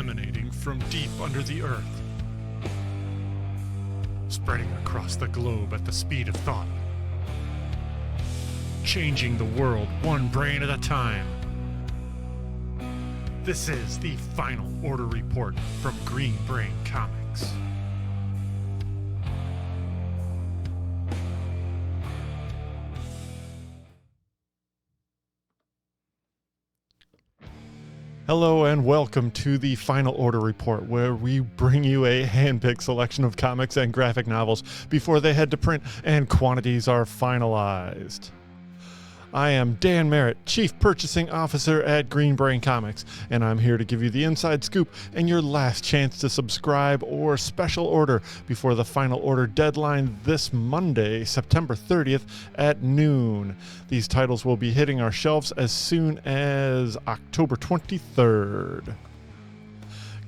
emanating from deep under the earth, spreading across the globe at the speed of thought, changing the world one brain at a time. This is the Final Order Report from Green Brain Comics. Hello and welcome to the Final Order Report, where we bring you a hand-picked selection of comics and graphic novels before they head to print and quantities are finalized. I am Dan Merritt, Chief Purchasing Officer at Green Brain Comics, and I'm here to give you the inside scoop and your last chance to subscribe or special order before the final order deadline this Monday, September 30th at noon. These titles will be hitting our shelves as soon as October 23rd.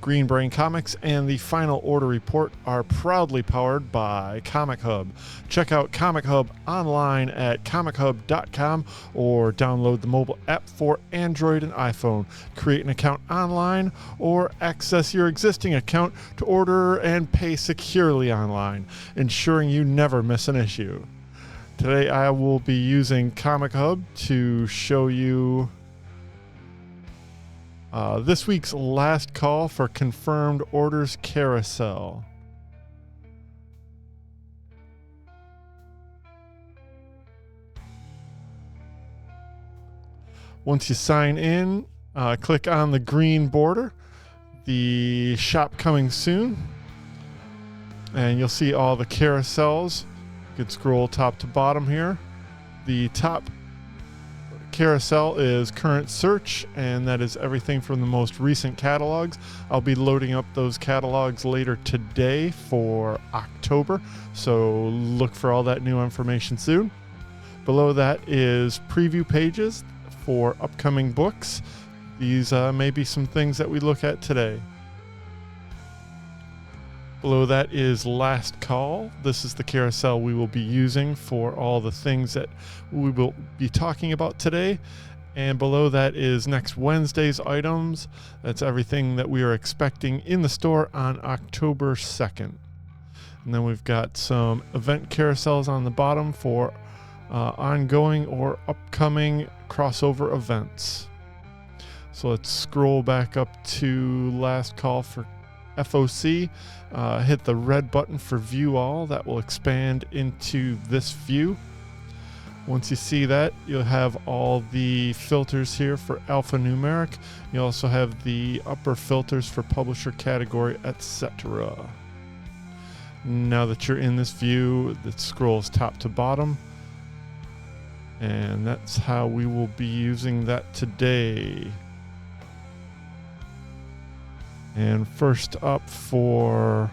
Green Brain Comics and the Final Order Report are proudly powered by Comichub. Check out Comichub online at comichub.com or download the mobile app for Android and iPhone. Create an account online or access your existing account to order and pay securely online, ensuring you never miss an issue. Today I will be using Comichub to show you this week's last call for confirmed orders carousel. Once you sign in, click on the green border, the shop coming soon, and you'll see all the carousels. You can scroll top to bottom here. The top carousel is current search, and that is everything from the most recent catalogs. I'll be loading up those catalogs later today for October, so look for all that new information soon. Below that is preview pages for upcoming books. These may be some things that we look at today. Below that is Last Call. This is the carousel we will be using for all the things that we will be talking about today. And below that is next Wednesday's items. That's everything that we are expecting in the store on October 2nd. And then we've got some event carousels on the bottom for ongoing or upcoming crossover events. So let's scroll back up to Last Call for FOC. Hit the red button for view all. That will expand into this view. Once you see that, you'll have all the filters here for alphanumeric. You also have the upper filters for publisher category, etc. Now that you're in this view, it scrolls top to bottom, and that's how we will be using that today. And first up for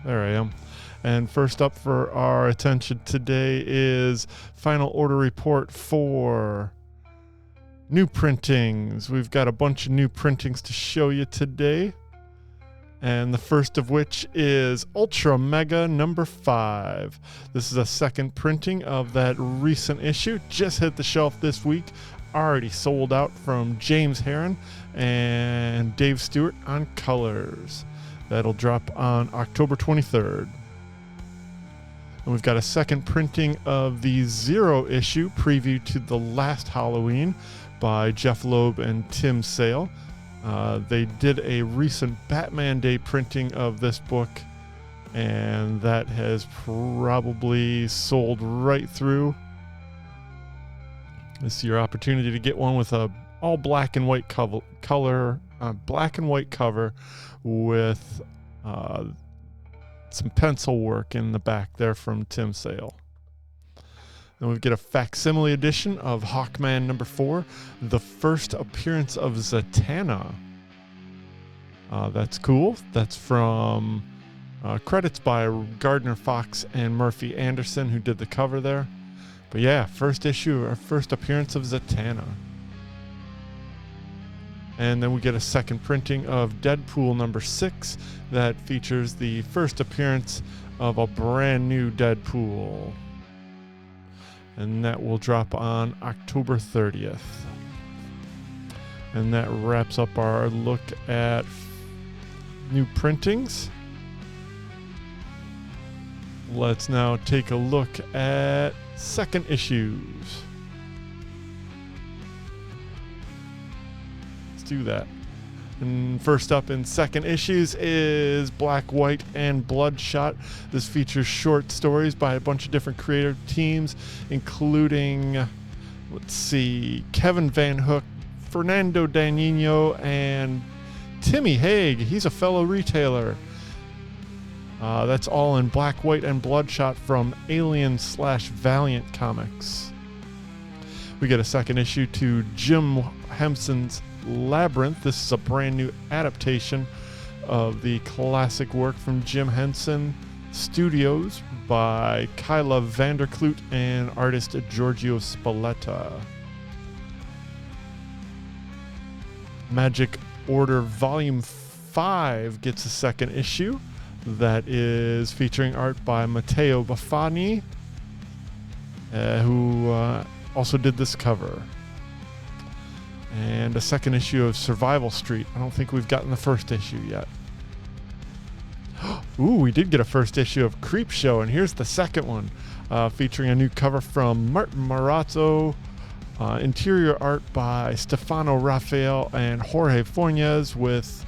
there I am. And first up for our attention today is Final Order Report for new printings. We've got a bunch of new printings to show you today. And the first of which is Ultra Mega number 5. This is a second printing of that recent issue. Just hit the shelf this week. Already sold out from James Herron and Dave Stewart on colors. That'll drop on October 23rd. And we've got a second printing of the Zero issue preview to The Last Halloween by Jeff Loeb and Tim Sale. They did a recent Batman Day printing of this book, and that has probably sold right through. This is your opportunity to get one with a all black and white black and white cover with some pencil work in the back there from Tim Sale. Then we get a facsimile edition of Hawkman number 4, the first appearance of Zatanna. That's cool. That's from credits by Gardner Fox and Murphy Anderson, who did the cover there. But yeah, first issue, or first appearance of Zatanna. And then we get a second printing of Deadpool number 6 that features the first appearance of a brand new Deadpool. And that will drop on October 30th. And that wraps up our look at new printings. Let's now take a look at second issues. Let's do that. And first up in second issues is Black, White, and Bloodshot. This features short stories by a bunch of different creative teams, including, let's see, Kevin Van Hook, Fernando Dagnino, and Timmy Hague. He's a fellow retailer. That's all in Black, White, and Bloodshot from Alien/Valiant Comics. We get a second issue to Jim Henson's Labyrinth. This is a brand new adaptation of the classic work from Jim Henson Studios by Kyla Vanderkloot and artist Giorgio Spalletta. Magic Order Volume 5 gets a second issue that is featuring art by Matteo Buffani, who also did this cover. And a second issue of Survival Street. I don't think we've gotten the first issue yet. Ooh, we did get a first issue of Creep Show, and here's the second one, featuring a new cover from Martin Marazzo, interior art by Stefano Raphael and Jorge Fornes, with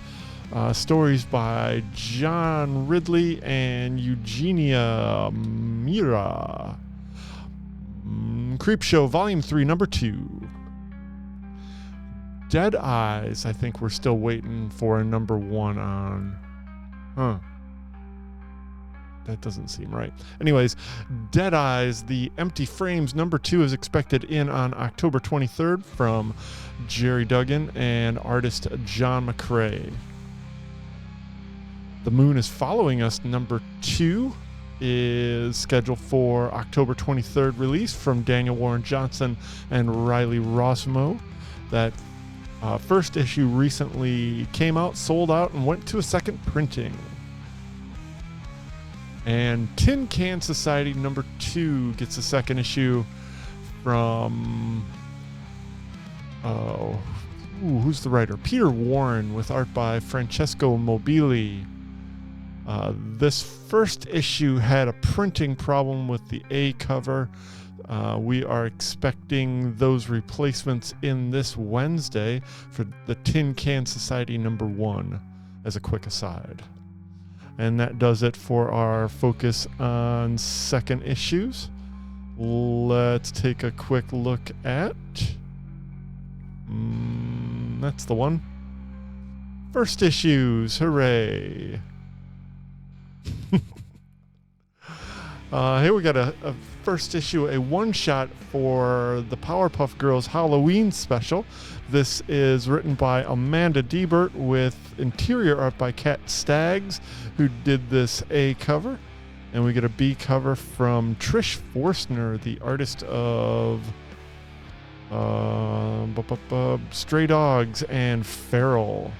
stories by John Ridley and Eugenia Mira. Creep Show Volume 3, Number 2. Dead Eyes, I think we're still waiting for a number 1 on. That doesn't seem right. Anyways, Dead Eyes, The Empty Frames, number 2 is expected in on October 23rd from Jerry Duggan and artist John McCrae. The Moon is Following Us, number 2 is scheduled for October 23rd release from Daniel Warren Johnson and Riley Rosmo. That first issue recently came out, sold out, and went to a second printing. And Tin Can Society number 2 gets a second issue from, who's the writer? Peter Warren, with art by Francesco Mobili. This first issue had a printing problem with the A cover. We are expecting those replacements in this Wednesday for the Tin Can Society number 1, as a quick aside. And that does it for our focus on second issues. Let's take a quick look at... that's the one. First issues, hooray. Here we got a first issue, a one-shot for the Powerpuff Girls Halloween special. This is written by Amanda Diebert with interior art by Kat Staggs, who did this A cover. And we get a B cover from Trish Forstner, the artist of Stray Dogs and Feral.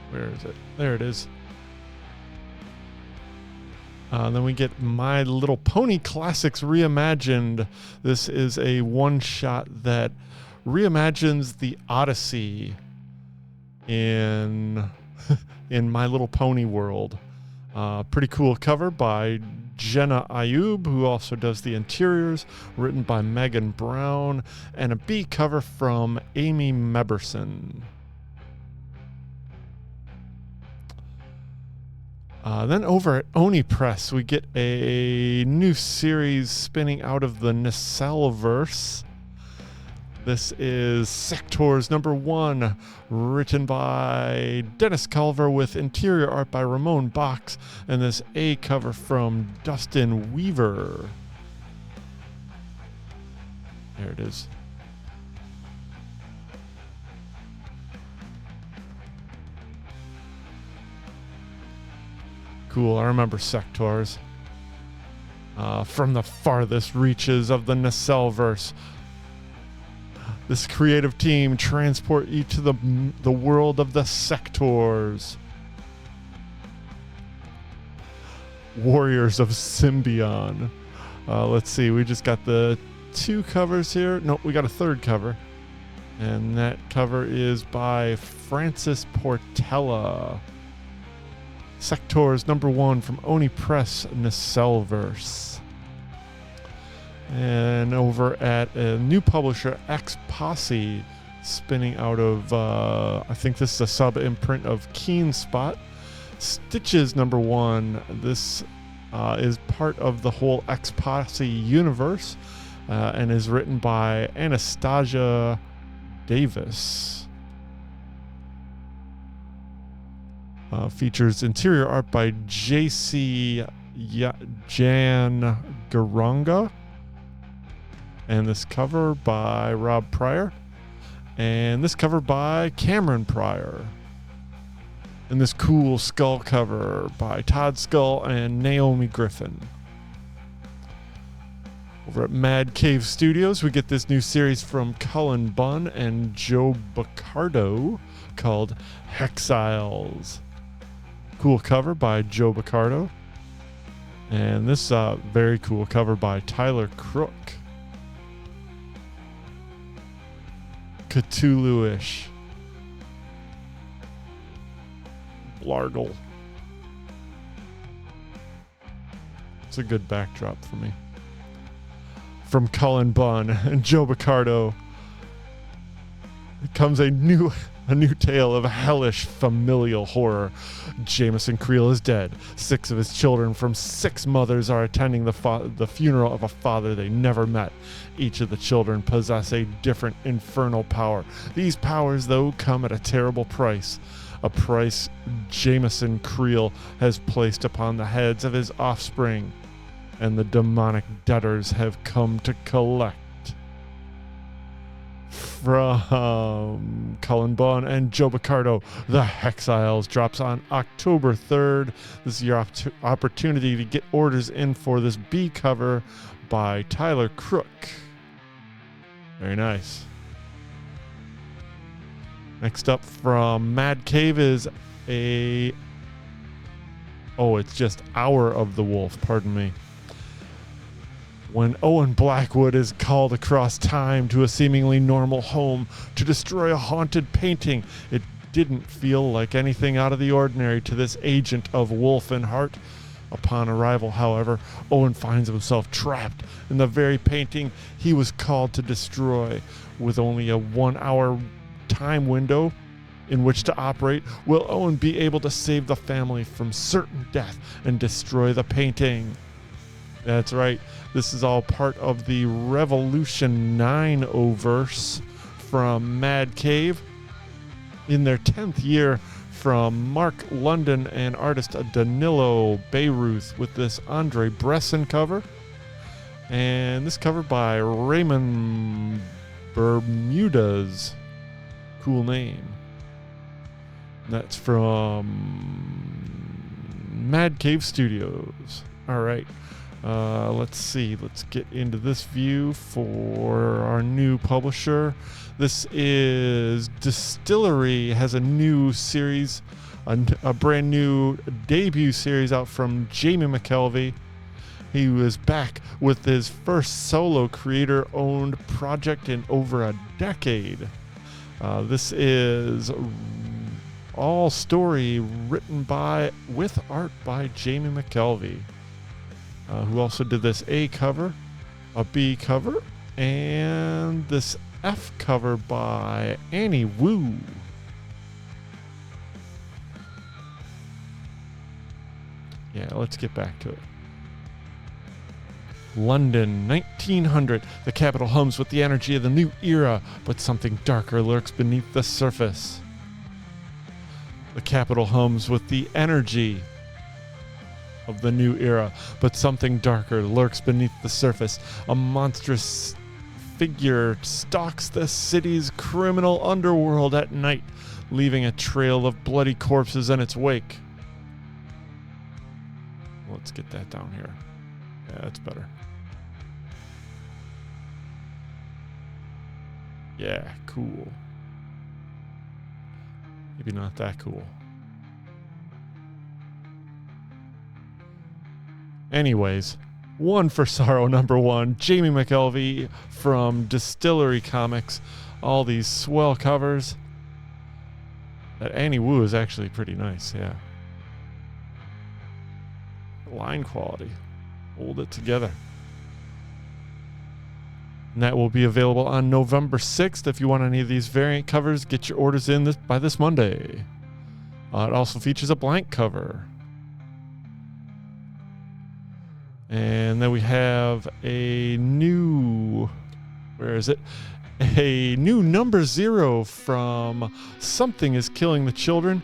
Where is it? There it is. Then we get My Little Pony Classics Reimagined. This is a one-shot that reimagines the Odyssey in My Little Pony world. Pretty cool cover by Jenna Ayub, who also does the interiors, written by Megan Brown, and a B cover from Amy Meberson. Then over at Oni Press, we get a new series spinning out of the Nacelleverse. This is Sectors number 1, written by Dennis Culver with interior art by Ramon Box, and this A cover from Dustin Weaver. There it is. Cool, I remember Sectors. From the farthest reaches of the Nacelleverse, this creative team transport you to the world of the Sectors. Warriors of Symbion. Let's see. We just got the 2 covers here. No, we got a 3rd cover. And that cover is by Francis Portela. Sectors #1 from Oni Press, Nacelverse. And over at a new publisher, X Posse, spinning out of, I think this is a sub-imprint of Keen Spot. Stitches #1. This is part of the whole X Posse universe and is written by Anastasia Davis. Features interior art by J.C. Jan Garanga. And this cover by Rob Pryor. And this cover by Cameron Pryor. And this cool skull cover by Todd Skull and Naomi Griffin. Over at Mad Cave Studios, we get this new series from Cullen Bunn and Joe Baccardo called Hexiles. Cool cover by Joe Baccardo. And this very cool cover by Tyler Crook. Cthulhu-ish. Blargle. It's a good backdrop for me. From Cullen Bunn and Joe Baccardo comes a new tale of hellish familial horror. Jameson Creel is dead. 6 of his children from 6 mothers are attending the funeral of a father they never met. Each of the children possess a different infernal power. These powers, though, come at a terrible price. A price Jameson Creel has placed upon the heads of his offspring. And the demonic debtors have come to collect. From Cullen Bunn and Joe Baccardo, The Hexiles drops on October 3rd. This is your opportunity to get orders in for this B cover by Tyler Crook. Very nice. Next up from Mad Cave is it's just Hour of the Wolf, pardon me. When Owen Blackwood is called across time to a seemingly normal home to destroy a haunted painting, it didn't feel like anything out of the ordinary to this agent of wolf and heart. Upon arrival, however, Owen finds himself trapped in the very painting he was called to destroy. With only a 1-hour time window in which to operate, will Owen be able to save the family from certain death and destroy the painting? That's right. This is all part of the Revolution 9-o-verse from Mad Cave. In their 10th year, from Mark London and artist Danilo Beyruth with this Andre Bresson cover. And this cover by Raymond Bermudez. Cool name. That's from Mad Cave Studios. All right. Let's see. Let's get into this view for our new publisher. This is Distillery, has a new series, a brand new debut series out from Jamie McKelvey. He was back with his first solo creator-owned project in over a decade. This is all story written with art by Jamie McKelvey. Who also did this A cover, a B cover, and this F cover by Annie Wu. Yeah, let's get back to it. London, 1900. The capital hums with the energy of the new era, but something darker lurks beneath the surface. The capital hums with the energy of the new era, but something darker lurks beneath the surface. A monstrous figure stalks the city's criminal underworld at night, leaving a trail of bloody corpses in its wake. Let's get that down here. Yeah, that's better. Yeah, cool. Maybe not that cool. Anyways, One for Sorrow #1, Jamie McElvey from Distillery Comics. All these swell covers. That Annie Wu is actually pretty nice, yeah. Line quality. Hold it together. And that will be available on November 6th. If you want any of these variant covers, get your orders in by this Monday. It also features a blank cover. And then we have a new... Where is it? A new #0 from Something is Killing the Children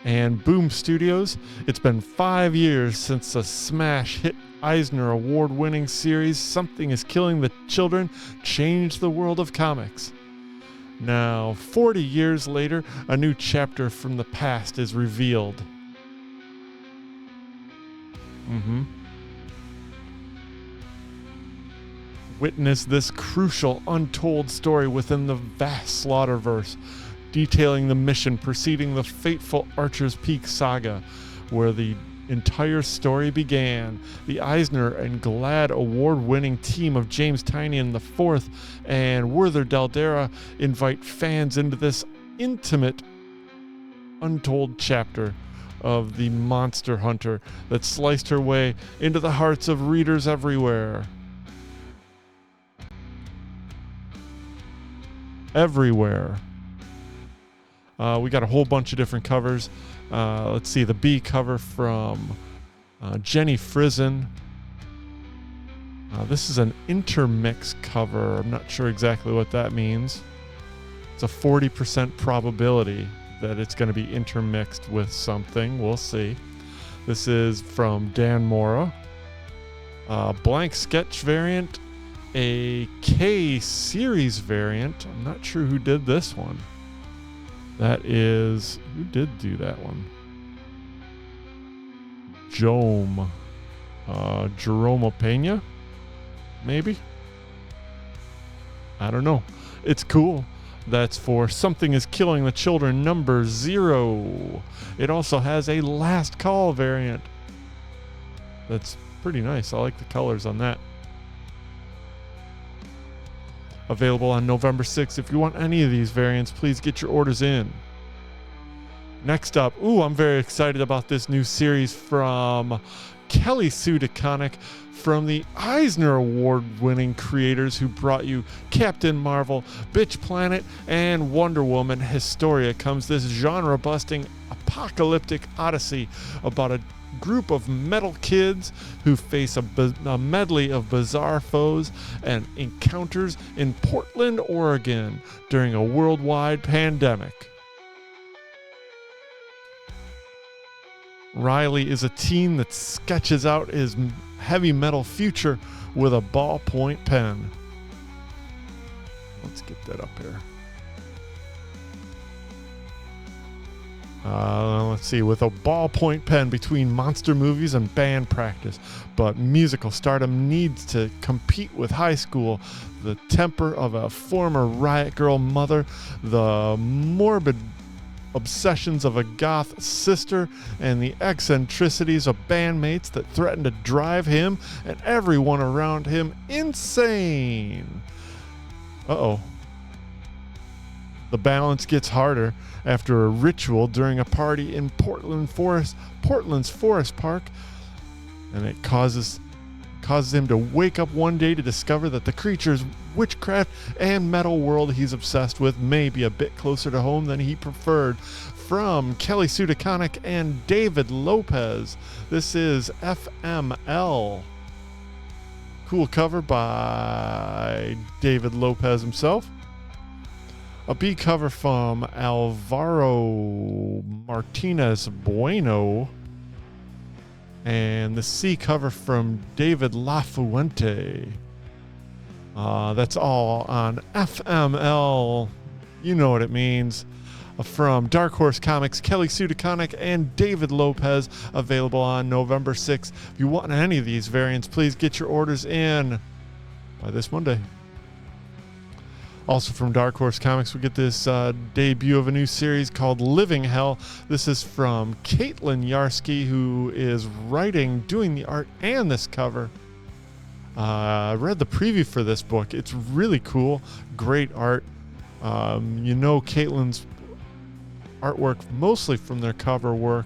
and Boom Studios. It's been 5 years since the smash hit Eisner Award-winning series Something is Killing the Children changed the world of comics. Now, 40 years later, a new chapter from the past is revealed. Witness this crucial, untold story within the vast Slaughterverse, detailing the mission preceding the fateful Archer's Peak saga, where the entire story began. The Eisner and GLAAD award-winning team of James Tynion IV and Werther Daldera invite fans into this intimate, untold chapter of the monster hunter that sliced her way into the hearts of readers everywhere. We got a whole bunch of different covers. Let's see, the B cover from Jenny Frison. This is an intermix cover. I'm not sure exactly what that means. It's a 40% probability that it's going to be intermixed with something. We'll see. This is from Dan Mora. Blank sketch variant. A K series variant. I'm not sure who did this one. That is... Who did do that one? Jerome Pena? Maybe? I don't know. It's cool. That's for Something is Killing the Children #0. It also has a Last Call variant. That's pretty nice. I like the colors on that. Available on November 6th. If you want any of these variants, please get your orders in. Next up, I'm very excited about this new series from Kelly Sue DeConnick from the Eisner Award-winning creators who brought you Captain Marvel, Bitch Planet, and Wonder Woman. Historia comes this genre-busting apocalyptic odyssey about a group of metal kids who face a medley of bizarre foes and encounters in Portland, Oregon during a worldwide pandemic. Riley is a teen that sketches out his heavy metal future with a ballpoint pen. Let's get that up here. Let's see, with a ballpoint pen between monster movies and band practice. But musical stardom needs to compete with high school. The temper of a former Riot Girl mother, the morbid obsessions of a goth sister, and the eccentricities of bandmates that threaten to drive him and everyone around him insane. Uh-oh. The balance gets harder after a ritual during a party in Portland's Forest Park, and it causes him to wake up one day to discover that the creature's witchcraft and metal world he's obsessed with may be a bit closer to home than he preferred. From Kelly Sue DeConnick and David Lopez, this is FML. Cool cover by David Lopez himself. A B cover from Alvaro Martinez Bueno. And the C cover from David LaFuente. That's all on FML. You know what it means. From Dark Horse Comics, Kelly Sue DeConnick and David Lopez. Available on November 6th. If you want any of these variants, please get your orders in by this Monday. Also from Dark Horse Comics, we get this debut of a new series called Living Hell. This is from Caitlin Yarsky, who is writing, doing the art, and this cover. I read the preview for this book. It's really cool. Great art. Caitlin's artwork mostly from their cover work,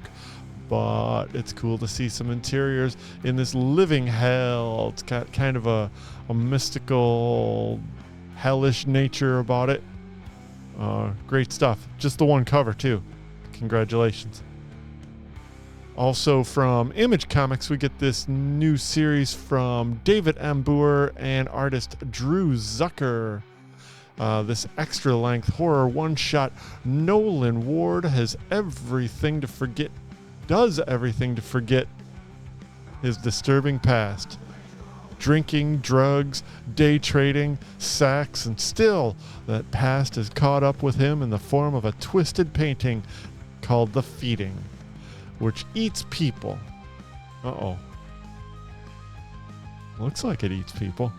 but it's cool to see some interiors in this living hell. It's got kind of a mystical, hellish nature about it. Great stuff. Just the one cover, too. Congratulations. Also from Image Comics, we get this new series from David M. Boer and artist Drew Zucker. This extra-length horror one-shot. Nolan Ward does everything to forget his disturbing past. Drinking, drugs, day trading, sex, and still that past is caught up with him in the form of a twisted painting called The Feeding, which eats people. Uh-oh. Looks like it eats people.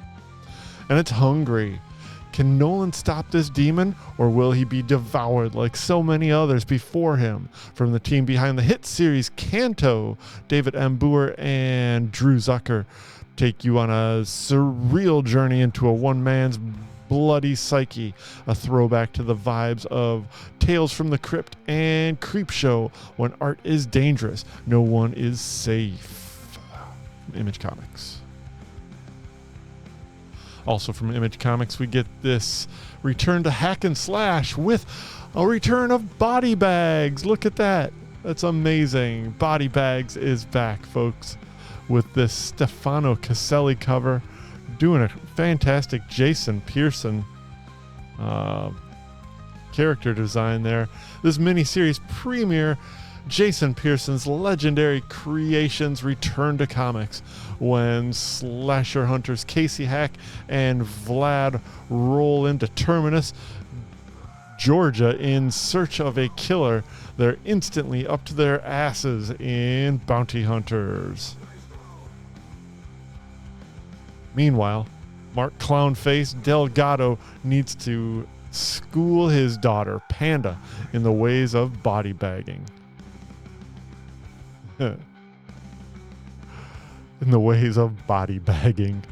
And it's hungry. Can Nolan stop this demon, or will he be devoured like so many others before him? From the team behind the hit series Canto, David M. Boer and Drew Zucker take you on a surreal journey into a one-man's bloody psyche, a throwback to the vibes of Tales from the Crypt and Creepshow. When art is dangerous, no one is safe. Image Comics. Also from Image Comics, we get this return to hack and slash with a return of Body Bags. Look at that. That's amazing. Body Bags is back, folks, with this Stefano Caselli cover, doing a fantastic Jason Pearson character design there. This miniseries premiere, Jason Pearson's legendary creations return to comics when slasher hunters Casey Hack and Vlad roll into Terminus, Georgia, in search of a killer. They're instantly up to their asses in bounty hunters. Meanwhile, Mark Clownface Delgado needs to school his daughter, Panda, in the ways of body bagging. In the ways of body bagging.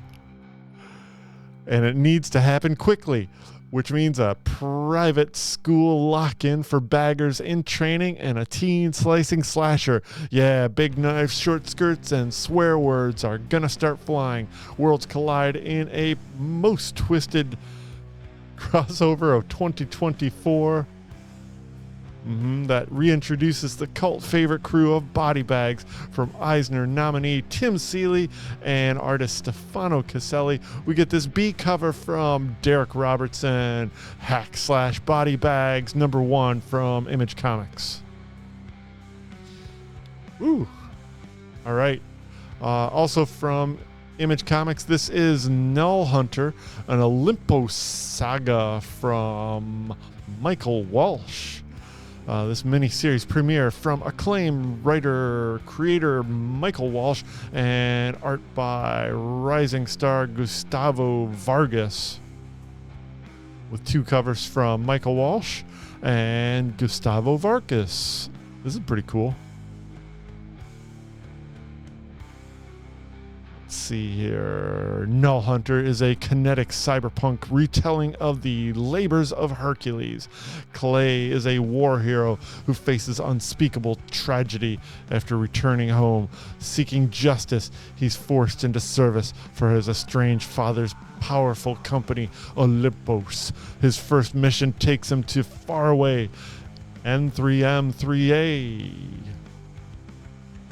And it needs to happen quickly, which means a private school lock-in for baggers in training and a teen slicing slasher. Yeah, big knives, short skirts, and swear words are gonna start flying. Worlds collide in a most twisted crossover of 2024. That reintroduces the cult favorite crew of Body Bags from Eisner nominee Tim Seeley and artist Stefano Caselli. We get this B cover from Derek Robertson, / Body Bags #1 from Image Comics. Ooh. All right. Also from Image Comics, this is Null Hunter, an Olympus saga from Michael Walsh. This mini-series premiere from acclaimed writer-creator Michael Walsh and art by rising star Gustavo Vargas, with 2 covers from Michael Walsh and Gustavo Vargas. This is pretty cool. Let's see here. Null Hunter is a kinetic cyberpunk retelling of the labors of Hercules. Clay is a war hero who faces unspeakable tragedy after returning home. Seeking justice, he's forced into service for his estranged father's powerful company, Olympus. His first mission takes him to faraway N3M3A,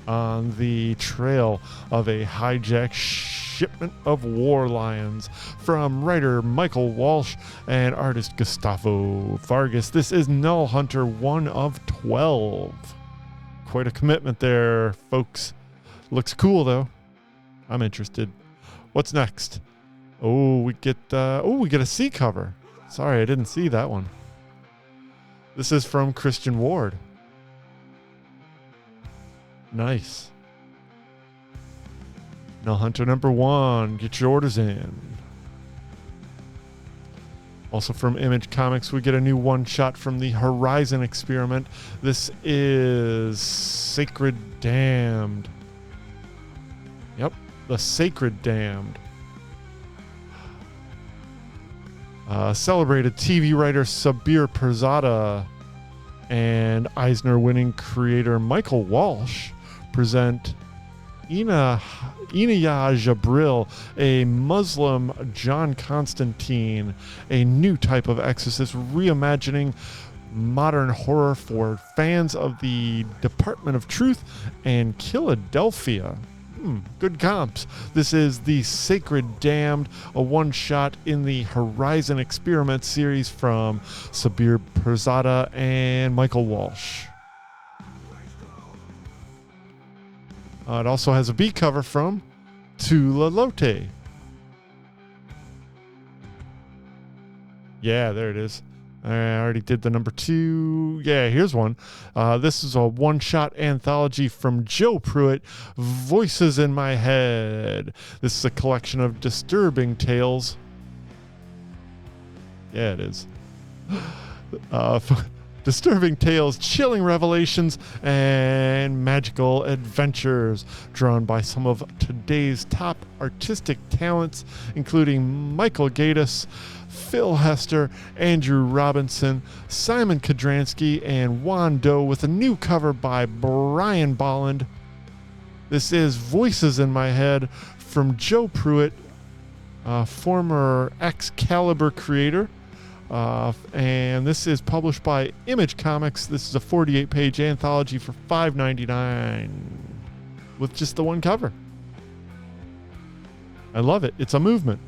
on the trail of a hijacked shipment of war lions. From writer Michael Walsh and artist Gustavo Vargas, this is Null Hunter 1 of 12. Quite a commitment there, folks. Looks cool, though. I'm interested. What's next? We get a C cover. Sorry, I didn't see that one. This is from Christian Ward. Nice. Null Hunter #1. Get your orders in. Also from Image Comics, we get a new one-shot from the Horizon Experiment. This is Sacred Damned. Yep, the Sacred Damned. Celebrated TV writer Sabir Pirzada and Eisner-winning creator Michael Walsh present Inaya Jabril, a Muslim John Constantine, a new type of exorcist reimagining modern horror for fans of the Department of Truth and Philadelphia. Good comps. This is The Sacred Damned, a one-shot in the Horizon Experiment series from Sabir Pirzada and Michael Walsh. It also has a B cover from Tula Lote. Yeah, there it is. I already did the number 2. Yeah, here's one. This is a one-shot anthology from Joe Pruitt, Voices in My Head. This is a collection of disturbing tales. Yeah, it is. Disturbing tales, chilling revelations, and magical adventures drawn by some of today's top artistic talents, including Michael Gatiss, Phil Hester, Andrew Robinson, Simon Kodransky, and Juan Doe, with a new cover by Brian Bolland. This is Voices in My Head from Joe Pruitt, former Excalibur creator. And this is published by Image Comics. This is a 48-page anthology for $5.99 with just the one cover. I love it. It's a movement.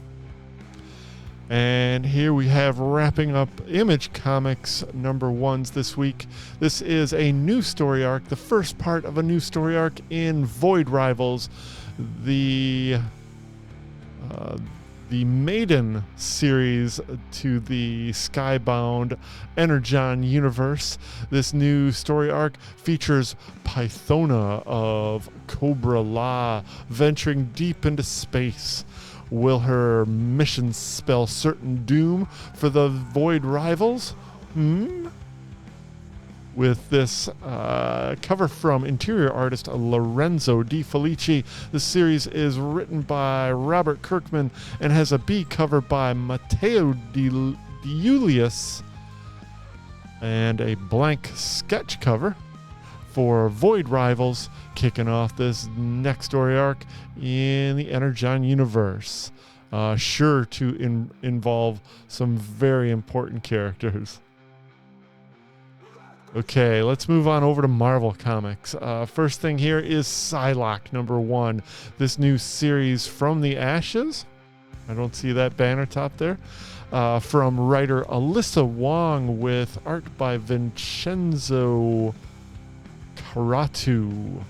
And here we have, wrapping up Image Comics number 1s this week. This is a new story arc, the first part of a new story arc in Void Rivals, the Maiden series to the Skybound Energon universe. This new story arc features Pythona of Cobra La venturing deep into space. Will her mission spell certain doom for the Void Rivals? With this cover from interior artist Lorenzo Di Felici. The series is written by Robert Kirkman and has a B cover by Matteo Di Julius and a blank sketch cover for Void Rivals, kicking off this next story arc in the Energon universe. Sure to involve some very important characters. Okay, let's move on over to Marvel Comics. First thing here is PSYLOCKE number 1. This new series from the Ashes. I don't see that banner top there. From writer Alyssa Wong with art by Vincenzo Karatu.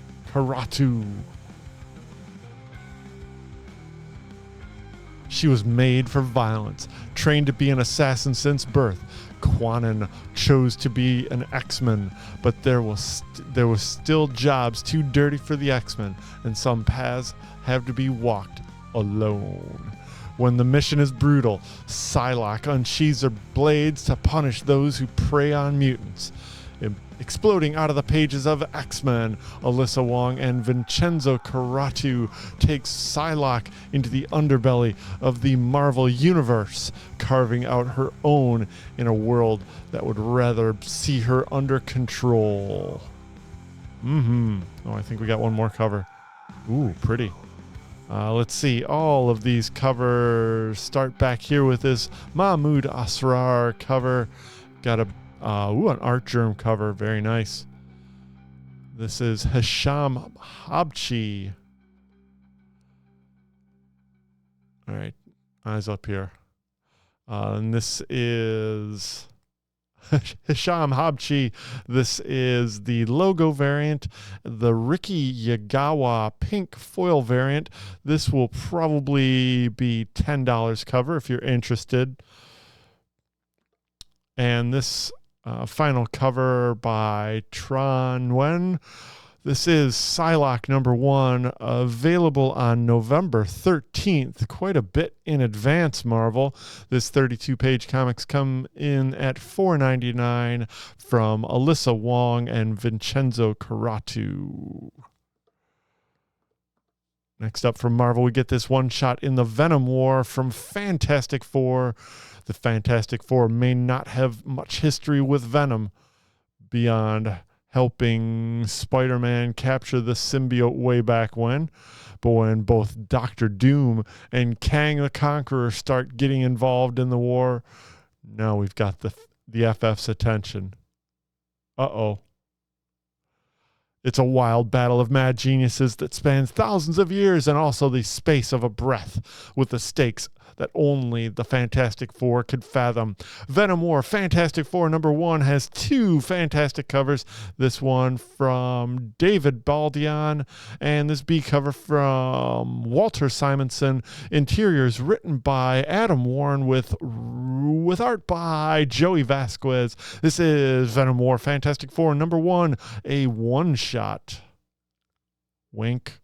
She was made for violence, trained to be an assassin since birth. Quanon chose to be an X-Men, but there was still jobs too dirty for the X-Men, and some paths have to be walked alone. When the mission is brutal, PSYLOCKE unsheathes her blades to punish those who prey on mutants. Exploding out of the pages of X-Men, Alyssa Wong and Vincenzo Karatu takes PSYLOCKE into the underbelly of the Marvel Universe, carving out her own in a world that would rather see her under control. Oh, I think we got one more cover. Ooh, pretty. Let's see. All of these covers start back here with this Mahmoud Asrar cover. Got an art germ cover. Very nice. This is Hisham Habchi. All right. Eyes up here. And this is Hisham Habchi. This is the logo variant, the Ricky Yagawa pink foil variant. This will probably be $10 cover if you're interested. And this final cover by Tran Nguyen. This is PSYLOCKE number 1, available on November 13th, quite a bit in advance, Marvel. This 32-page comics come in at $4.99 from Alyssa Wong and Vincenzo Karatu. Next up from Marvel, we get this one shot in the Venom War from Fantastic Four. The Fantastic Four may not have much history with Venom beyond helping Spider-Man capture the symbiote way back when. But when both Doctor Doom and Kang the Conqueror start getting involved in the war, now we've got the FF's attention. Uh-oh. It's a wild battle of mad geniuses that spans thousands of years and also the space of a breath, with the stakes that only the Fantastic Four could fathom. Venom War Fantastic Four #1 has 2 fantastic covers. This one from David Baldion and this B cover from Walter Simonson. Interiors written by Adam Warren with art by Joey Vasquez. This is Venom War Fantastic Four #1, a one-shot. Wink.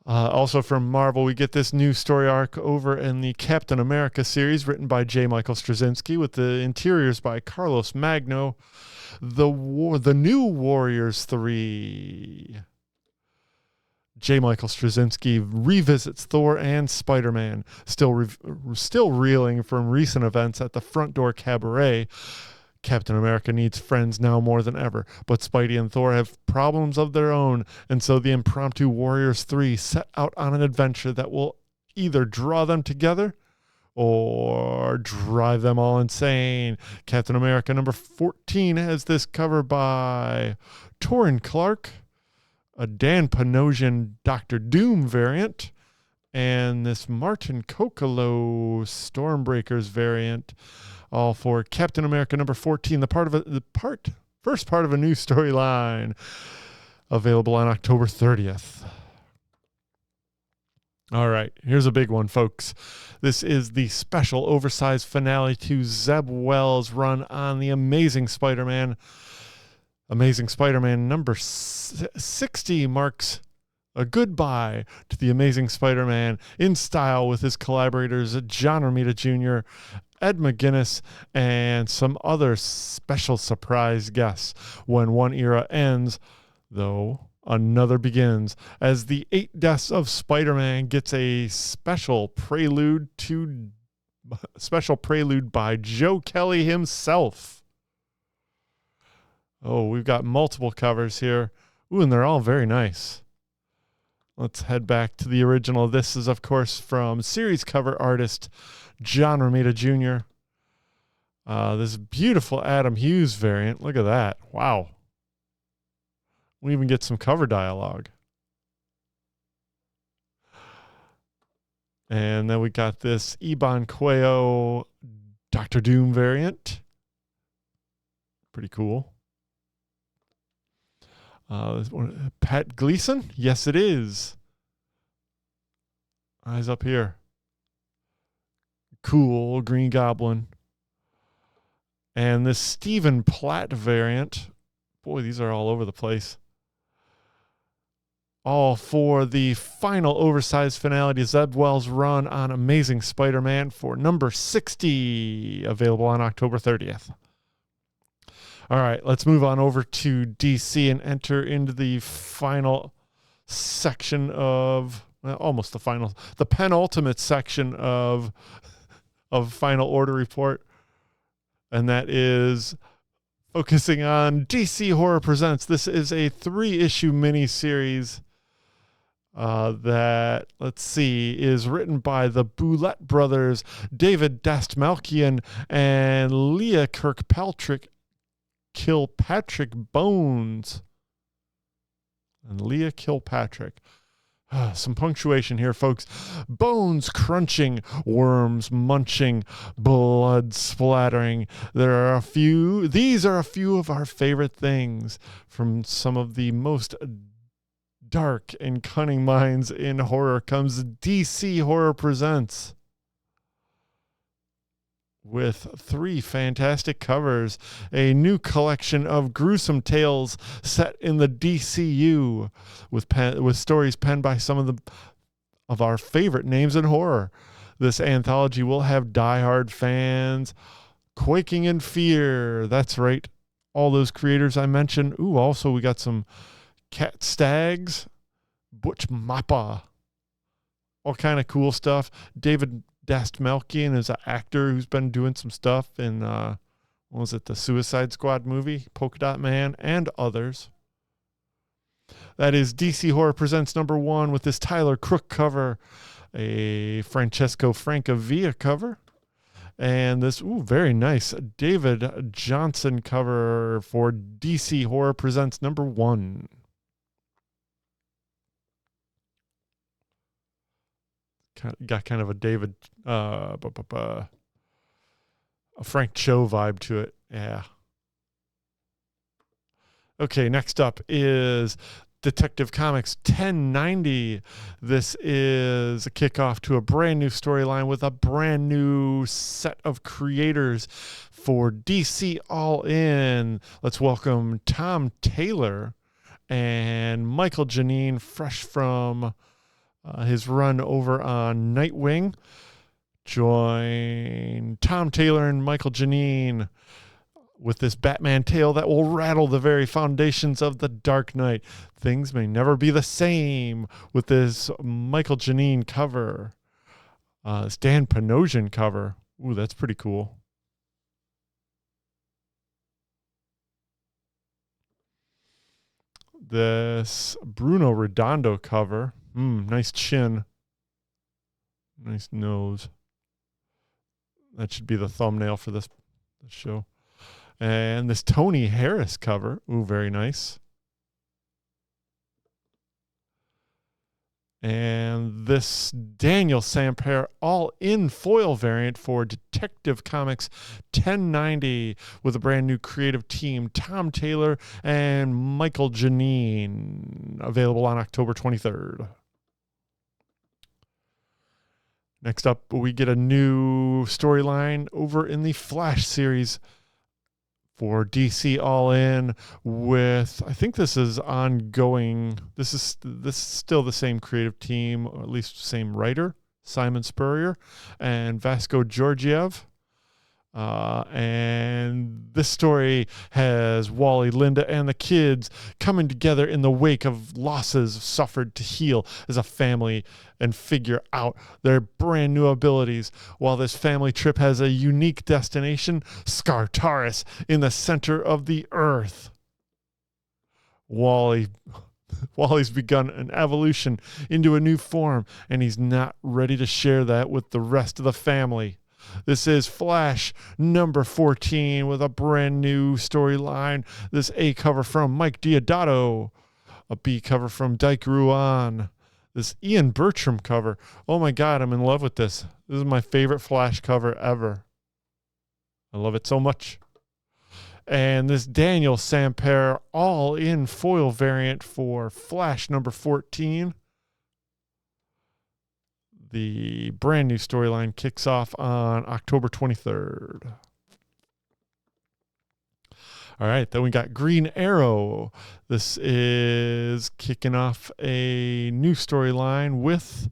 Also from Marvel, we get this new story arc over in the Captain America series written by J. Michael Straczynski with the interiors by Carlos Magno. The New Warriors 3. J. Michael Straczynski revisits Thor and Spider-Man, still reeling from recent events at the Front Door Cabaret. Captain America needs friends now more than ever, but Spidey and Thor have problems of their own, and so the impromptu Warriors 3 set out on an adventure that will either draw them together or drive them all insane. Captain America #14 has this cover by Torrin Clark, a Dan Panosian Doctor Doom variant, and this Martin Kokolo Stormbreakers variant. All for Captain America #14, first part of a new storyline, available on October 30th. All right, here's a big one, folks. This is the special oversized finale to Zeb Wells' run on the Amazing Spider-Man. Amazing Spider-Man #60 marks a goodbye to the Amazing Spider-Man in style with his collaborators John Romita Jr., Ed McGuinness, and some other special surprise guests. When one era ends, though, another begins, as the 8 Deaths of Spider-Man gets a special prelude by Joe Kelly himself. Oh, we've got multiple covers here. Ooh, and they're all very nice. Let's head back to the original. This is, of course, from series cover artist John Romita Jr. This beautiful Adam Hughes variant. Look at that. Wow. We even get some cover dialogue. And then we got this Iban Cuello Doctor Doom variant. Pretty cool. Pat Gleason? Yes, it is. Eyes up here. Cool Green Goblin. And this Stephen Platt variant. Boy, these are all over the place. All for the final oversized finale to Zeb Wells' run on Amazing Spider-Man for #60, available on October 30th. All right, let's move on over to DC and enter into the final section of, well, almost the penultimate section of Final Order Report. And that is focusing on DC Horror Presents. This is a 3-issue miniseries that, let's see, is written by the Boulette brothers, David Dastmalchian and Leah Kilpatrick Bones. And Leah Kilpatrick. Some punctuation here, folks. Bones crunching, worms munching, blood splattering. These are a few of our favorite things from some of the most dark and cunning minds in horror comes DC Horror Presents. With 3 fantastic covers, a new collection of gruesome tales set in the DCU, with stories penned by some of our favorite names in horror. This anthology will have diehard fans quaking in fear. That's right, all those creators I mentioned. Ooh, also we got some Cat Stags Butch Mappa. All kind of cool stuff. David Dastmalchian is an actor who's been doing some stuff in, what was it, the Suicide Squad movie, Polka Dot Man, and others. That is DC Horror Presents #1 with this Tyler Crook cover, a Francesco Francavilla cover, and this very nice David Johnson cover for DC Horror Presents #1. Got kind of a David, a Frank Cho vibe to it. Yeah. Okay, next up is Detective Comics 1090. This is a kickoff to a brand new storyline with a brand new set of creators for DC All In. Let's welcome Tom Taylor and Michael Janine, fresh from his run over on Nightwing. Join Tom Taylor and Michael Janine with this Batman tale that will rattle the very foundations of the Dark Knight. Things may never be the same with this Michael Janine cover. This Dan Panosian cover. Ooh, that's pretty cool. This Bruno Redondo cover. Nice chin. Nice nose. That should be the thumbnail for this show. And this Tony Harris cover. Ooh, very nice. And this Daniel Sampere all-in foil variant for Detective Comics 1090 with a brand new creative team, Tom Taylor and Michael Janine, available on October 23rd. Next up, we get a new storyline over in the Flash series for DC All In with, I think this is ongoing. This is still the same creative team, or at least same writer, Simon Spurrier and Vasco Georgiev. And this story has Wally, Linda, and the kids coming together in the wake of losses suffered to heal as a family and figure out their brand new abilities. While this family trip has a unique destination, Skartaris, in the center of the earth. Wally's begun an evolution into a new form, and he's not ready to share that with the rest of the family. This is Flash #14 with a brand new storyline. This A cover from Mike Diodato, a B cover from Dyke Ruan. This Ian Bertram cover. Oh my God, I'm in love with this. This is my favorite Flash cover ever. I love it so much. And this Daniel Sampere all-in foil variant for Flash #14. The brand new storyline kicks off on October 23rd. All right, then we got Green Arrow. This is kicking off a new storyline with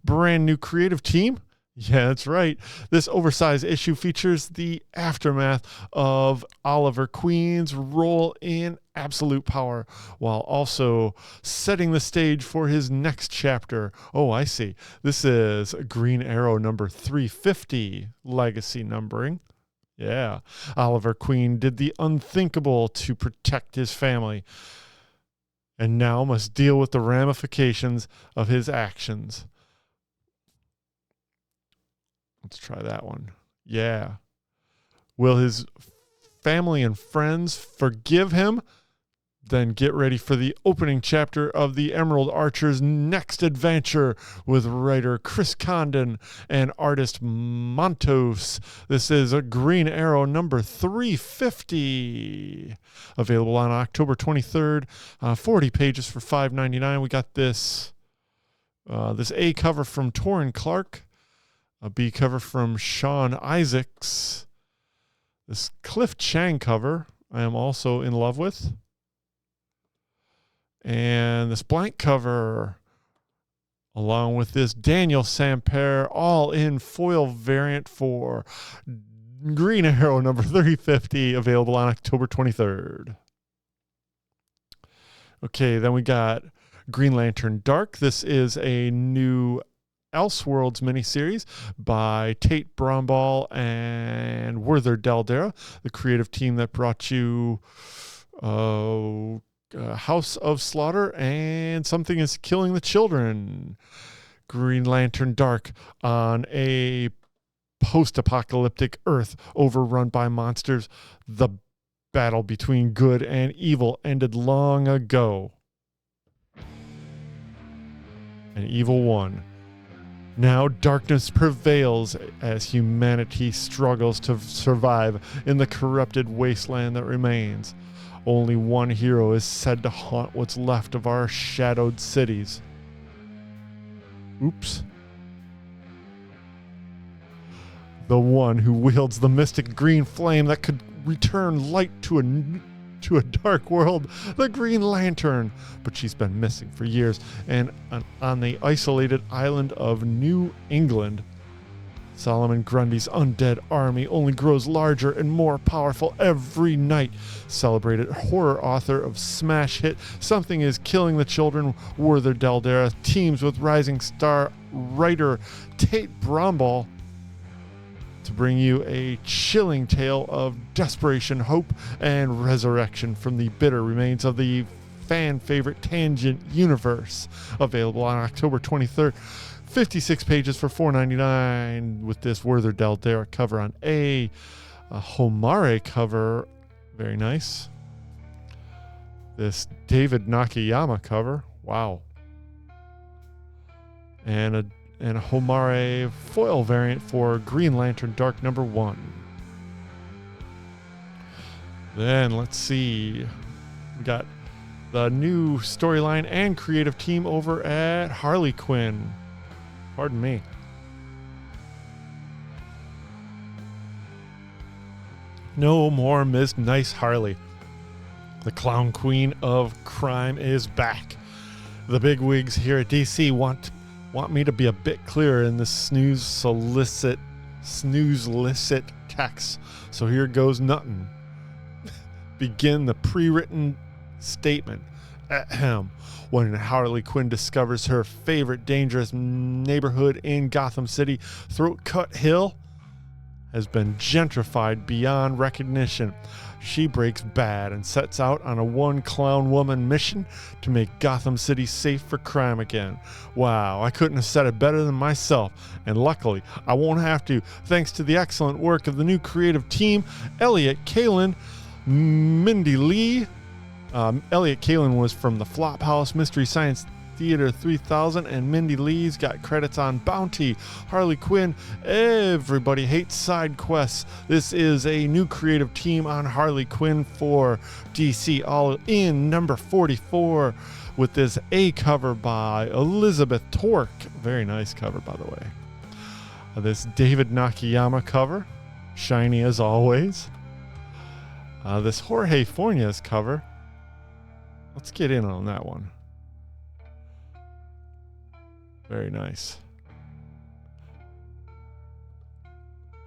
brand new creative team. Yeah, that's right. This oversized issue features the aftermath of Oliver Queen's role in Absolute Power, while also setting the stage for his next chapter. Oh, I see. This is Green Arrow #350, legacy numbering. Yeah. Oliver Queen did the unthinkable to protect his family, and now must deal with the ramifications of his actions. Let's try that one. Yeah. Will his family and friends forgive him? Then get ready for the opening chapter of the Emerald Archer's next adventure with writer Chris Condon and artist Montos. This is a Green Arrow #350. Available on October 23rd. 40 pages for $5.99. We got this A cover from Torrin Clark. A B cover from Sean Isaacs. This Cliff Chang cover I am also in love with. And this blank cover, along with this Daniel Sampere all-in foil variant for Green Arrow #350, available on October 23rd. Okay, then we got Green Lantern Dark. This is a new Elseworlds miniseries by Tate Bromball and Werther Daldera, the creative team that brought you House of Slaughter and Something is Killing the Children. Green Lantern Dark, on a post-apocalyptic Earth overrun by monsters, the battle between good and evil ended long ago. And evil won. Now darkness prevails as humanity struggles to survive in the corrupted wasteland that remains. Only one hero is said to haunt what's left of our shadowed cities. Oops. The one who wields the mystic green flame that could return light to a dark world, the Green Lantern. But she's been missing for years, and on the isolated island of New England, Solomon Grundy's undead army only grows larger and more powerful every night. Celebrated horror author of smash hit Something is Killing the Children, Werther Daldera teams with rising star writer Tate Bromball to bring you a chilling tale of desperation, hope, and resurrection from the bitter remains of the fan favorite Tangent universe. Available on October 23rd. 56 pages for $4.99 with this Werther Daldera cover on a Homare cover. Very nice. This David Nakayama cover. Wow. And a Homare foil variant for Green Lantern Dark #1. Then let's see. We got the new storyline and creative team over at Harley Quinn. Pardon me. No more Ms. Nice Harley. The clown queen of crime is back. The bigwigs here at DC want me to be a bit clearer in this snooze-licit text. So here goes nothing. Begin the pre-written statement. Ahem. When Harley Quinn discovers her favorite dangerous neighborhood in Gotham City, Throat Cut Hill, has been gentrified beyond recognition, she breaks bad and sets out on a one-clown woman mission to make Gotham City safe for crime again. Wow, I couldn't have said it better than myself, and luckily I won't have to, thanks to the excellent work of the new creative team, Elliot Kalin, Mindy Lee. Elliot Kalin was from the Flophouse Mystery Science Theater 3000, and Mindy Lee's got credits on Bounty, Harley Quinn, Everybody Hates Side Quests. This is a new creative team on Harley Quinn for DC All In #44 with this A cover by Elizabeth Torque. Very nice cover, by the way. This David Nakayama cover, shiny as always. This Jorge Fornes cover. Let's get in on that one. Very nice.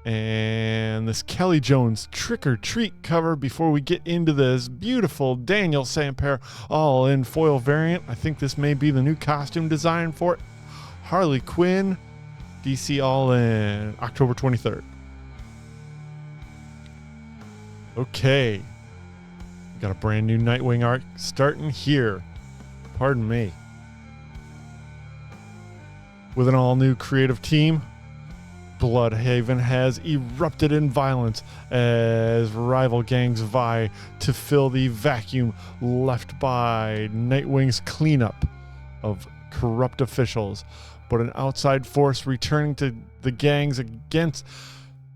And this Kelly Jones Trick or Treat cover before we get into this beautiful Daniel Sampere all in foil variant. I think this may be the new costume design for it. Harley Quinn, DC All In, October 23rd. Okay. Got a brand new Nightwing arc starting here. Pardon me. With an all-new creative team, Bloodhaven has erupted in violence as rival gangs vie to fill the vacuum left by Nightwing's cleanup of corrupt officials. But an outside force returning to the gangs against...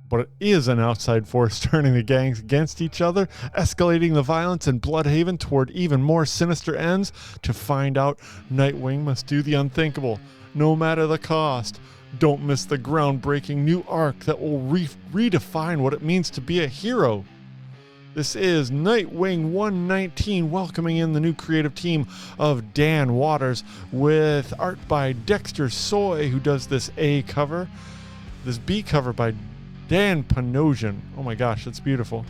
But it is an outside force turning the gangs against each other, escalating the violence in Bloodhaven toward even more sinister ends. To find out, Nightwing must do the unthinkable, no matter the cost. Don't miss the groundbreaking new arc that will redefine what it means to be a hero. This is Nightwing 119, welcoming in the new creative team of Dan Waters with art by Dexter Soy, who does this A cover. This B cover by Dan Panosian. Oh my gosh, that's beautiful.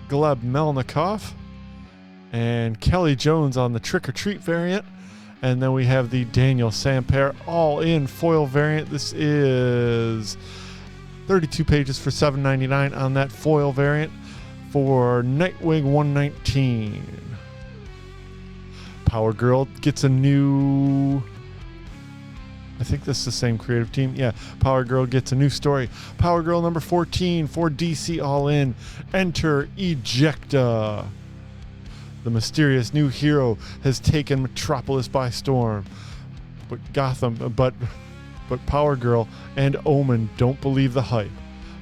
Gleb Melnikov. and Kelly Jones on the Trick or Treat variant. And then we have the Daniel Sampere all-in foil variant. This is 32 pages for $7.99 on that foil variant for Nightwing 119. Power Girl gets a new... I think this is the same creative team. Yeah, Power Girl gets a new story. Power Girl number 14 for DC All-In. Enter Ejecta. The mysterious new hero has taken Metropolis by storm. But Power Girl and Omen don't believe the hype.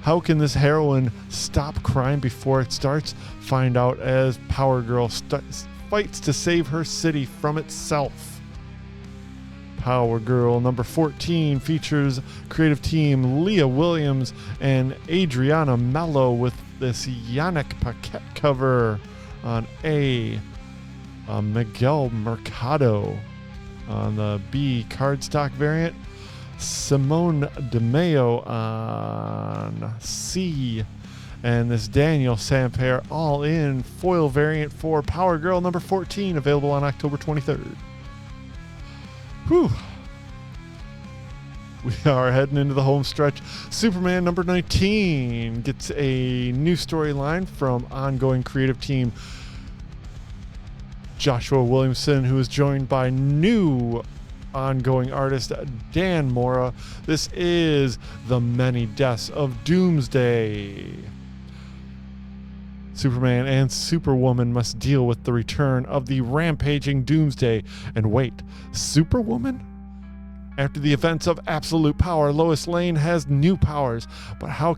How can this heroine stop crime before it starts? Find out as Power Girl fights to save her city from itself. Power Girl number 14 features creative team Leah Williams and Adriana Mello with this Yannick Paquette cover on A. Miguel Mercado on the B cardstock variant. Simone DeMeo on C. And this Daniel Sampere all-in foil variant for Power Girl number 14, available on October 23rd. Whew. We are heading into the home stretch. Superman number 19 gets a new storyline from ongoing creative team Joshua Williamson, who is joined by new ongoing artist Dan Mora. This is The Many Deaths of Doomsday. Superman and Superwoman must deal with the return of the rampaging Doomsday. And wait, Superwoman? After the events of Absolute Power, Lois Lane has new powers, but how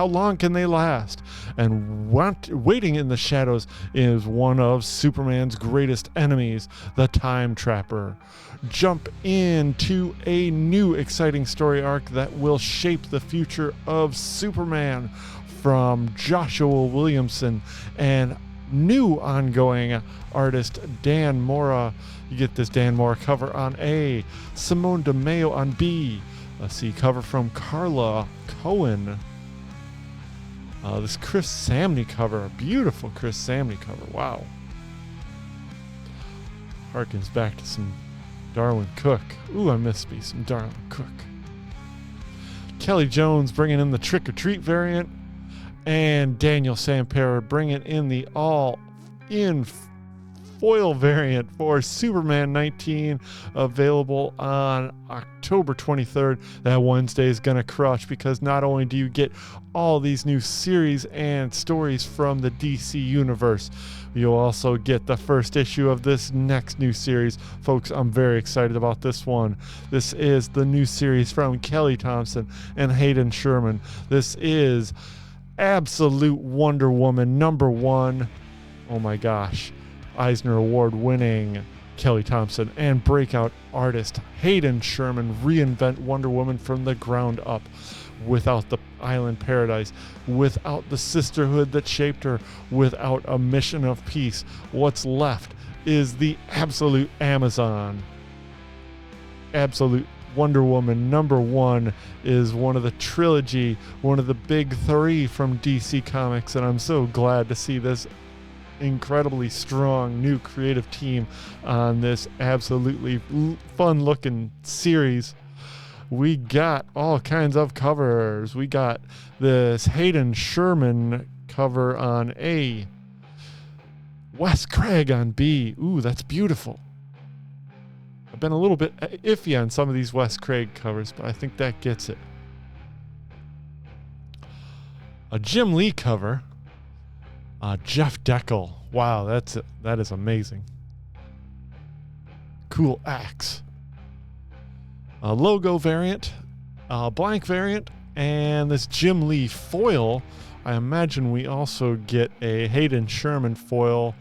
long can they last? And waiting in the shadows is one of Superman's greatest enemies, the Time Trapper. Jump into a new exciting story arc that will shape the future of Superman from Joshua Williamson and new ongoing artist Dan Mora. You get this Dan Mora cover on A, Simone DeMeo on B, a C cover from Carla Cohen. This Chris Samney cover, a beautiful Chris Samney cover, wow. Harkens back to some Darwin Cook. Ooh, I miss me some Darwin Cook. Kelly Jones bringing in the Trick or Treat variant, and Daniel Sampere bringing in the all-in foil variant for Superman 19, available on October 23rd. That Wednesday is going to crush, because not only do you get all these new series and stories from the DC universe, you'll also get the first issue of this next new series. Folks, I'm very excited about this one. This is the new series from Kelly Thompson and Hayden Sherman. This is Absolute Wonder Woman number 1. Oh my gosh. Eisner Award winning Kelly Thompson and breakout artist Hayden Sherman reinvent Wonder Woman from the ground up, without the island paradise, without the sisterhood that shaped her, without a mission of peace. What's left is the absolute Amazon. Absolute Wonder Woman number 1 is one of the trilogy, one of the big 3 from DC Comics, and I'm so glad to see this incredibly strong new creative team on this absolutely fun looking series. We got all kinds of covers. We got this Hayden Sherman cover on A, Wes Craig on B. Ooh, that's beautiful. I've been a little bit iffy on some of these Wes Craig covers, but I think that gets it. A Jim Lee cover. Jeff Deckel. Wow, that is amazing. Cool axe. A logo variant, a blank variant, and this Jim Lee foil. I imagine we also get a Hayden Sherman foil,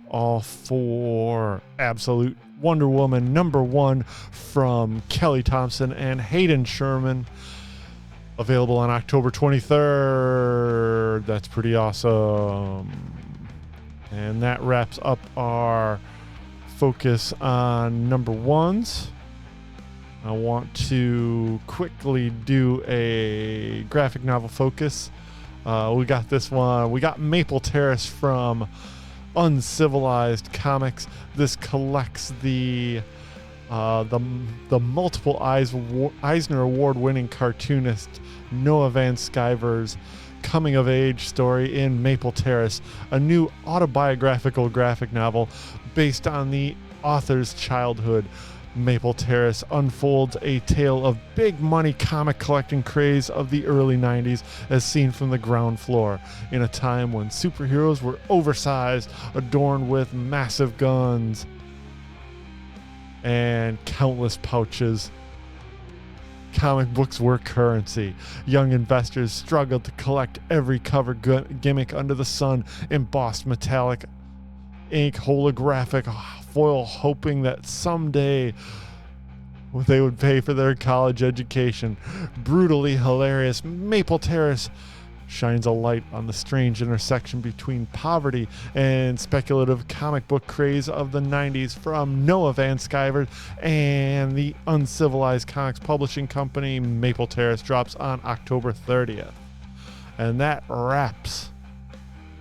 all for Absolute Wonder Woman number 1 from Kelly Thompson and Hayden Sherman. Available on October 23rd. That's pretty awesome. And that wraps up our focus on number 1s. I want to quickly do a graphic novel focus. We got this one. We got Maple Terrace from Uncivilized Comics. This collects the multiple Eisner Award-winning cartoonist Noah Van Sciver's coming-of-age story in Maple Terrace, a new autobiographical graphic novel based on the author's childhood. Maple Terrace unfolds a tale of big-money comic collecting craze of the early 90s as seen from the ground floor, in a time when superheroes were oversized, adorned with massive guns and countless pouches. Comic books were currency. Young investors struggled to collect every cover gimmick under the sun, embossed metallic ink, holographic foil, hoping that someday they would pay for their college education. Brutally hilarious, Maple Terrace shines a light on the strange intersection between poverty and speculative comic book craze of the 90s from Noah Van Sciver and the Uncivilized Comics publishing company. Maple Terrace drops on October 30th. And that wraps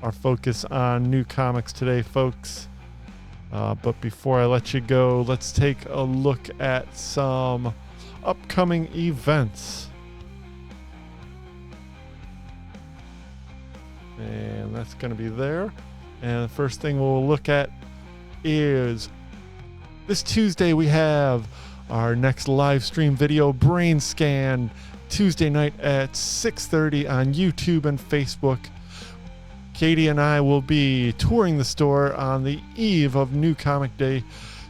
our focus on new comics today, folks. But before I let you go, let's take a look at some upcoming events. And that's going to be there. And the first thing we'll look at is this Tuesday we have our next live stream video, Brain Scan, Tuesday night at 6:30 on YouTube and Facebook. Katie and I will be touring the store on the eve of New Comic Day,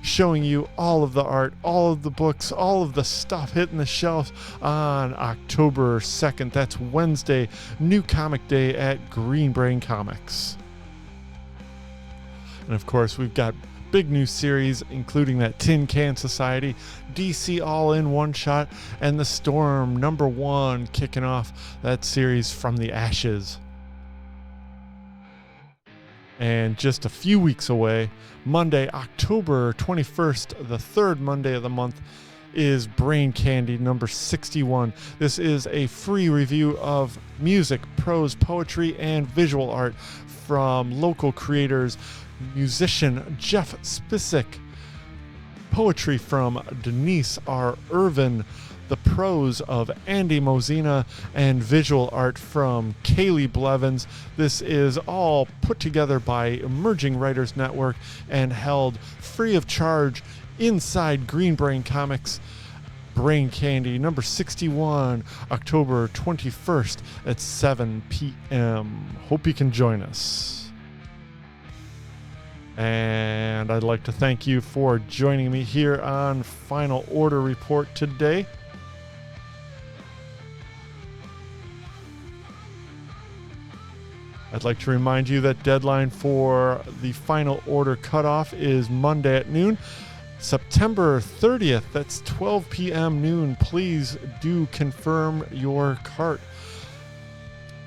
showing you all of the art, all of the books, all of the stuff hitting the shelves on October 2nd. That's Wednesday, New Comic Day at Green Brain Comics. And of course, we've got big new series, including that Tin Can Society, DC All-In One Shot, and The Storm #1 kicking off that series From the Ashes. And just a few weeks away, Monday, October 21st, the third Monday of the month, is Brain Candy #61. This is a free review of music, prose, poetry, and visual art from local creators, musician Jeff Spissick, poetry from Denise R. Irvin, the prose of Andy Mozina, and visual art from Kaylee Blevins. This is all put together by Emerging Writers Network and held free of charge inside Green Brain Comics. Brain Candy #61, October 21st at 7 p.m. Hope you can join us. And I'd like to thank you for joining me here on Final Order Report today. I'd like to remind you that deadline for the final order cutoff is Monday at noon, September 30th. That's 12 p.m. noon. Please do confirm your cart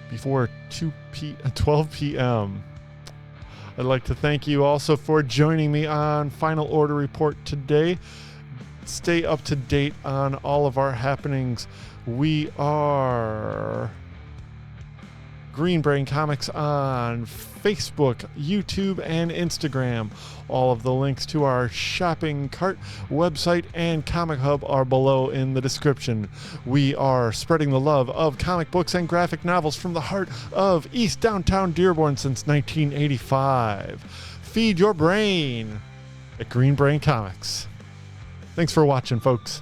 before 12 p.m. I'd like to thank you also for joining me on Final Order Report today. Stay up to date on all of our happenings. We are Green Brain Comics on Facebook, YouTube, and Instagram. All of the links to our shopping cart, website, and Comic Hub are below in the description. We are spreading the love of comic books and graphic novels from the heart of East Downtown Dearborn since 1985. Feed your brain at Green Brain Comics. Thanks for watching, folks.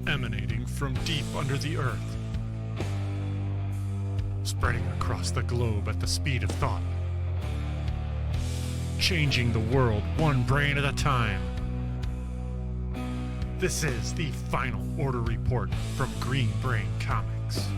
Emanating from deep under the earth, spreading across the globe at the speed of thought, changing the world one brain at a time. This is the Final Order Report from Green Brain Comics.